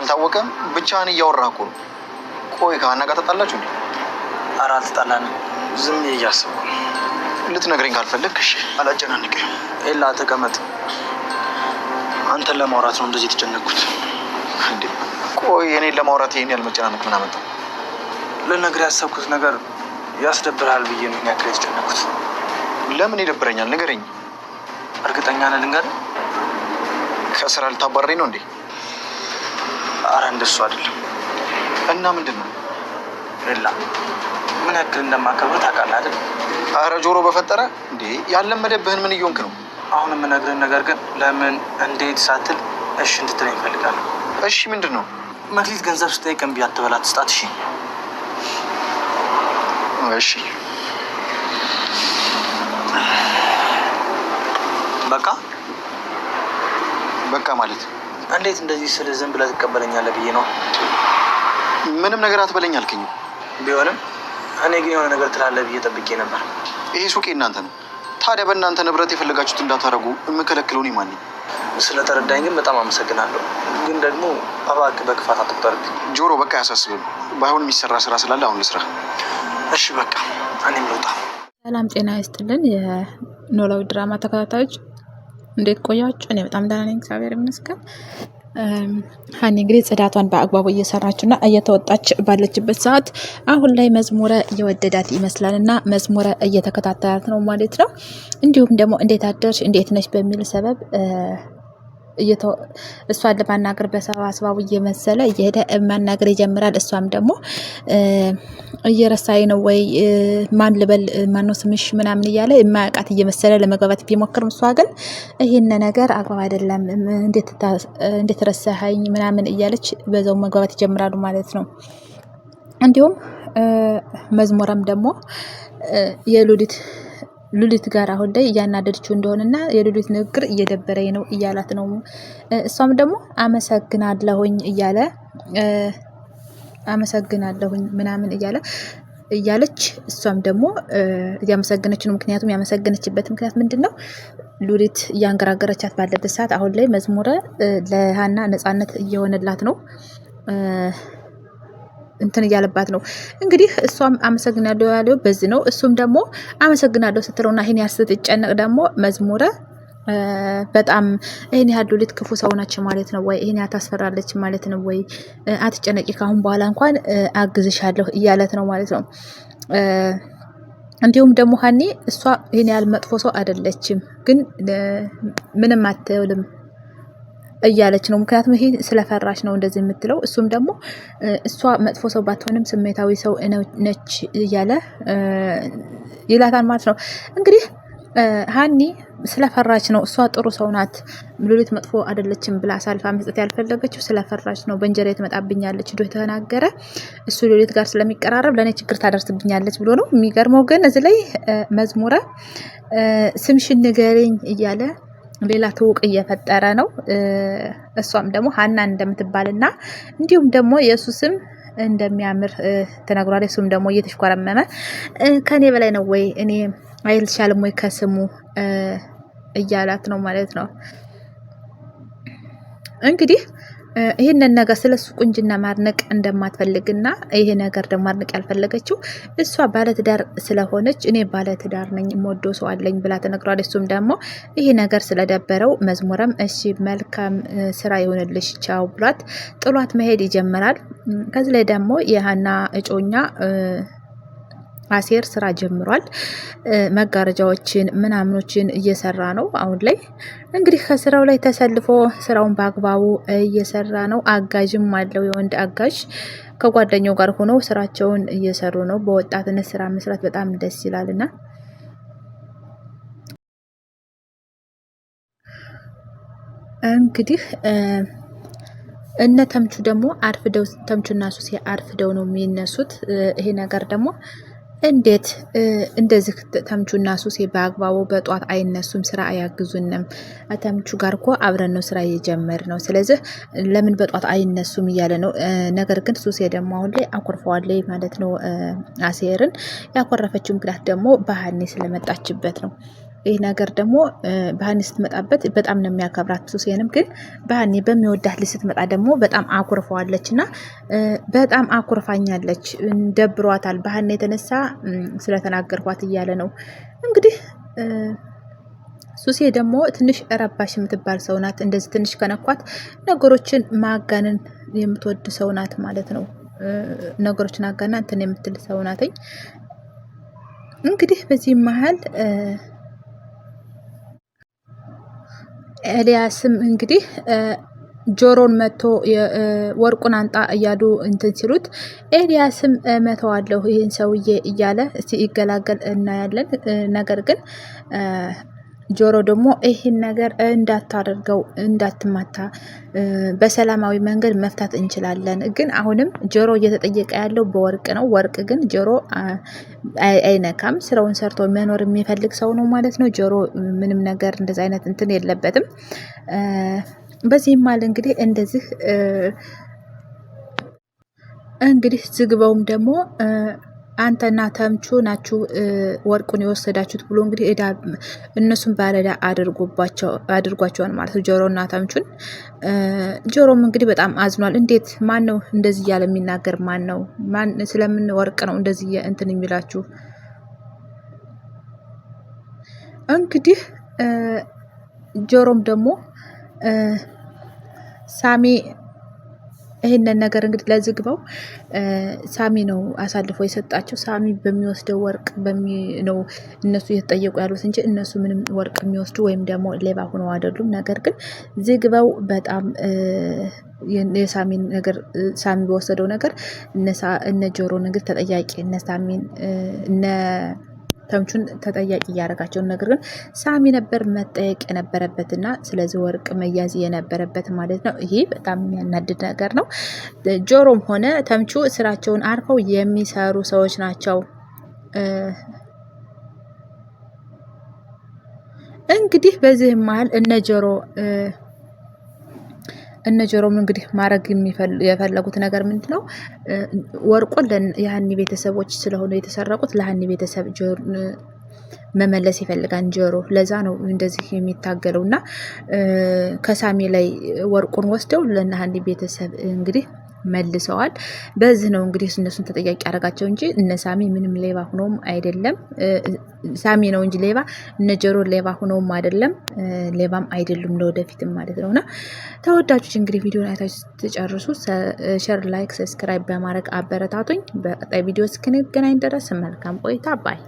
አልታወቀም። ብቻህን እያወራህ እኮ ነው። ቆይ ከሀና ጋር ተጣላችሁ እንዴ? ኧረ አልተጣላንም። ዝም እያሰብኩ ነው። ልትነግረኝ ካልፈለግ እሺ፣ አላጨናንቅህም። ኤላ ተቀመጥ። አንተን ለማውራት ነው እንደዚህ የተጨነቅኩት። እንዴ ቆይ እኔን ለማውራት ይሄን ያህል መጨናነቅ ምን አመጣው? ልነግርህ ያሰብኩት ነገር ያስደብርሃል ብዬ ነው ያክል የተጨነቅኩት። ለምን ይደብረኛል? ንገረኝ። እርግጠኛ ነህ ልንገርህ? ከስራ ልታባረኝ ነው እንዴ? አረ እንደሱ አይደለም። እና ምንድን ነው? ኤላ ምን ያክል እንደማከብርህ ታውቃለህ አይደል? አረ ጆሮ በፈጠረ እንዴ ያለመደብህን ምን እየሆንክ ነው? አሁን የምነግርህን ነገር ግን ለምን እንዴት ሳትል እሺ እንድትለኝ እፈልጋለሁ። እሺ ምንድን ነው? መክሊት ገንዘብ ስጠይቅ እምቢ አትበላት፣ ስጣት። እሺ እሺ በቃ ማለት እንዴት እንደዚህ ስለ ዝም ብለህ ትቀበለኛለህ ብዬ ነው። ምንም ነገር አትበለኝ አልከኝ። ቢሆንም እኔ ግን የሆነ ነገር ትላለህ ብዬ ጠብቄ ነበር። ይሄ ሱቄ እናንተ ነው። ታዲያ በእናንተ ንብረት የፈለጋችሁት እንዳታረጉ የምከለክለው እኔ ማን ነኝ? ስለተረዳኝ ግን በጣም አመሰግናለሁ። ግን ደግሞ እባክህ በክፋት አትቁጠርብኝ። ጆሮ በቃ አያሳስብም። ባይሆን የሚሰራ ስራ ስላለ አሁን ልስራ። እሺ በቃ እኔም ልውጣ። ሰላም ጤና ይስጥልን የኖላዊ ድራማ ተከታታዮች እንዴት ቆያችሁ? እኔ በጣም ደህና ነኝ፣ እግዚአብሔር ይመስገን። ሀኒ እንግዲህ ጽዳቷን በአግባቡ እየሰራችና እየተወጣች ባለችበት ሰዓት አሁን ላይ መዝሙረ እየወደዳት ይመስላል እና መዝሙረ እየተከታተላት ነው ማለት ነው። እንዲሁም ደግሞ እንዴት አደርሽ እንዴት ነሽ በሚል ሰበብ እሷን ለማናገር በሰባስባቡ እየመሰለ እየሄደ ማናገር ይጀምራል። እሷም ደግሞ እየረሳይ ነው ወይ ማን ልበል ማነው ስምሽ ምናምን እያለ የማያውቃት እየመሰለ ለመግባባት ቢሞክርም እሷ ግን ይሄን ነገር አግባብ አይደለም እንዴት ረሳኸኝ ምናምን እያለች በዛው መግባባት ይጀምራሉ ማለት ነው። እንዲሁም መዝሙረም ደግሞ ሉሊት ጋር አሁን ላይ እያናደደችው እንደሆነና የሉሊት ንግግር እየደበረኝ ነው እያላት ነው። እሷም ደግሞ አመሰግናለሁኝ ምናምን እያለች እሷም ደግሞ እያመሰገነች ነው። ምክንያቱም ያመሰገነችበት ምክንያት ምንድነው? ሉሊት እያንገራገረቻት ባለበት ሰዓት አሁን ላይ መዝሙረ ለሀና ነፃነት እየሆነላት ነው እንትን እያለባት ነው። እንግዲህ እሷም አመሰግናለሁ ያለው በዚህ ነው። እሱም ደግሞ አመሰግናለሁ ስትለውና ይሄን ያስትጨነቅ ደግሞ መዝሙረ በጣም ይሄን ያህል ሉሊት ክፉ ሰው ናች ማለት ነው ወይ? ይሄን ያታስፈራለች ማለት ነው ወይ? አትጨነቂ ካሁን በኋላ እንኳን አግዝሻለሁ እያለት ነው ማለት ነው። እንዲሁም ደግሞ ሀኒ እሷ ይሄን ያህል መጥፎ ሰው አይደለችም፣ ግን ምንም አትልም እያለች ነው። ምክንያቱም ይሄ ስለፈራች ነው እንደዚህ የምትለው። እሱም ደግሞ እሷ መጥፎ ሰው ባትሆንም ስሜታዊ ሰው ነች እያለ ይላታል ማለት ነው። እንግዲህ ሀኒ ስለፈራች ነው። እሷ ጥሩ ሰው ናት፣ ሉሊት መጥፎ አይደለችም ብላ አሳልፋ መስጠት ያልፈለገችው ስለፈራች ነው። በእንጀራ ትመጣብኛለች ዶ የተናገረ እሱ ሉሊት ጋር ስለሚቀራረብ ለእኔ ችግር ታደርስብኛለች ብሎ ነው። የሚገርመው ግን እዚህ ላይ መዝሙረ ስምሽን ንገሪኝ እያለ ሌላ ትውቅ እየፈጠረ ነው። እሷም ደግሞ ሀና እንደምትባልና እንዲሁም ደግሞ የእሱ ስም እንደሚያምር ተነግሯል። እሱም ደግሞ እየተሽኮረመመ ከኔ በላይ ነው ወይ እኔ አይልሻልም ወይ ከስሙ እያላት ነው ማለት ነው። እንግዲህ ይህንን ነገር ስለሱ ቁንጅና ማድነቅ እንደማትፈልግና ይሄ ነገር ደግሞ ማድነቅ ያልፈለገችው እሷ ባለትዳር ስለሆነች እኔ ባለትዳር ነኝ የምወደው ሰው አለኝ ብላ ተነግሯል። እሱም ደግሞ ይሄ ነገር ስለደበረው መዝሙረም እሺ መልካም ስራ ይሆንልሽ ቻው ብሏት ጥሏት መሄድ ይጀምራል። ከዚህ ላይ ደግሞ የሀና እጮኛ አሴር ስራ ጀምሯል። መጋረጃዎችን ምናምኖችን እየሰራ ነው አሁን ላይ። እንግዲህ ከስራው ላይ ተሰልፎ ስራውን በአግባቡ እየሰራ ነው። አጋዥም አለው፣ የወንድ አጋዥ ከጓደኛው ጋር ሆኖ ስራቸውን እየሰሩ ነው። በወጣትነት ስራ መስራት በጣም ደስ ይላልና እንግዲህ እነ ተምቹ ደግሞ አርፍደው ተምቹና ሱሲ አርፍደው ነው የሚነሱት። ይሄ ነገር ደግሞ እንዴት እንደዚህ ተምቹና ሱሴ በአግባቡ በጧት አይነሱም? ስራ አያግዙንም? ተምቹ ጋር እኮ አብረን ነው ስራ እየጀመር ነው። ስለዚህ ለምን በጧት አይነሱም እያለ ነው። ነገር ግን ሱሴ ደግሞ አሁን ላይ አኮርፈዋለች ማለት ነው አሴርን። ያኮረፈችው ምክንያት ደግሞ በሀኒ ስለመጣችበት ነው። ይህ ነገር ደግሞ በሀኒ ስትመጣበት በጣም ነው የሚያከብራት ሱሴንም። ግን በሀኒ በሚወዳት ልጅ ስትመጣ ደግሞ በጣም አኩርፈዋለች እና በጣም አኩርፋኛለች፣ ደብሯታል። በሀኒ የተነሳ ስለተናገርኳት እያለ ነው እንግዲህ። ሱሴ ደግሞ ትንሽ ረባሽ የምትባል ሰው ናት። እንደዚህ ትንሽ ከነኳት ነገሮችን ማጋነን የምትወድ ሰው ናት ማለት ነው። ነገሮችን አጋና እንትን የምትል ሰው ናትኝ። እንግዲህ በዚህ መሀል ኤልያስም እንግዲህ ጆሮን መቶ ወርቁን አንጣ እያሉ እንትን ሲሉት ኤልያስም መተዋለሁ ይህን ሰውዬ እያለ ይገላገል እናያለን። ነገር ግን ጆሮ ደግሞ ይህን ነገር እንዳታደርገው፣ እንዳትማታ፣ በሰላማዊ መንገድ መፍታት እንችላለን። ግን አሁንም ጆሮ እየተጠየቀ ያለው በወርቅ ነው። ወርቅ ግን ጆሮ አይነካም። ስራውን ሰርቶ መኖር የሚፈልግ ሰው ነው ማለት ነው። ጆሮ ምንም ነገር እንደዚህ አይነት እንትን የለበትም። በዚህም ማል እንግዲህ ዝግበውም ደግሞ አንተና ተምቹ ናችሁ ወርቁን የወሰዳችሁት ብሎ እንግዲህ እነሱን ባለዳ አድርጓቸዋል ማለት ነው፣ ጆሮና ተምቹን። ጆሮም እንግዲህ በጣም አዝኗል። እንዴት ማን ነው እንደዚህ እያለ የሚናገር? ማን ነው? ስለምን ወርቅ ነው እንደዚህ እንትን የሚላችሁ? እንግዲህ ጆሮም ደግሞ ሳሚ ይህንን ነገር እንግዲህ ለዝግበው ሳሚ ነው አሳልፎ የሰጣቸው። ሳሚ በሚወስደው ወርቅ ነው እነሱ እየተጠየቁ ያሉት እንጂ እነሱ ምንም ወርቅ የሚወስዱ ወይም ደግሞ ሌባ ሆነው አይደሉም። ነገር ግን ዝግበው በጣም የሳሚን ነገር ሳሚ በወሰደው ነገር እነ ጆሮ ንግድ ተጠያቂ እነ ሳሚን እነ ተምቹን ተጠያቂ እያደረጋቸውን። ነገር ግን ሳሚ ነበር መጠየቅ የነበረበትና ስለዚህ ወርቅ መያዝ የነበረበት ማለት ነው። ይሄ በጣም የሚያናድድ ነገር ነው። ጆሮም ሆነ ተምቹ ስራቸውን አርፈው የሚሰሩ ሰዎች ናቸው። እንግዲህ በዚህ መሀል እነ ጆሮም እንግዲህ ማድረግ የፈለጉት ነገር ምንድን ነው? ወርቁን የሀኒ ቤተሰቦች ስለሆኑ የተሰረቁት ለሀኒ ቤተሰብ መመለስ ይፈልጋል ጆሮ። ለዛ ነው እንደዚህ የሚታገለው እና ከሳሚ ላይ ወርቁን ወስደው ለእነ ሀኒ ቤተሰብ እንግዲህ መልሰዋል። በዚህ ነው እንግዲህ እነሱን ተጠያቂ ያደረጋቸው እንጂ እነ ሳሚ ምንም ሌባ ሆኖም አይደለም። ሳሚ ነው እንጂ ሌባ፣ እነ ጆሮ ሌባ ሆኖም አይደለም፣ ሌባም አይደሉም ለወደፊትም ማለት ነውና ተወዳጆች እንግዲህ ቪዲዮን አይታችሁ ተጨርሱ። ሼር፣ ላይክ፣ ሰብስክራይብ በማድረግ አበረታቱኝ። በቀጣይ ቪዲዮ እስክንገናኝ ድረስ መልካም ቆይታ ባይ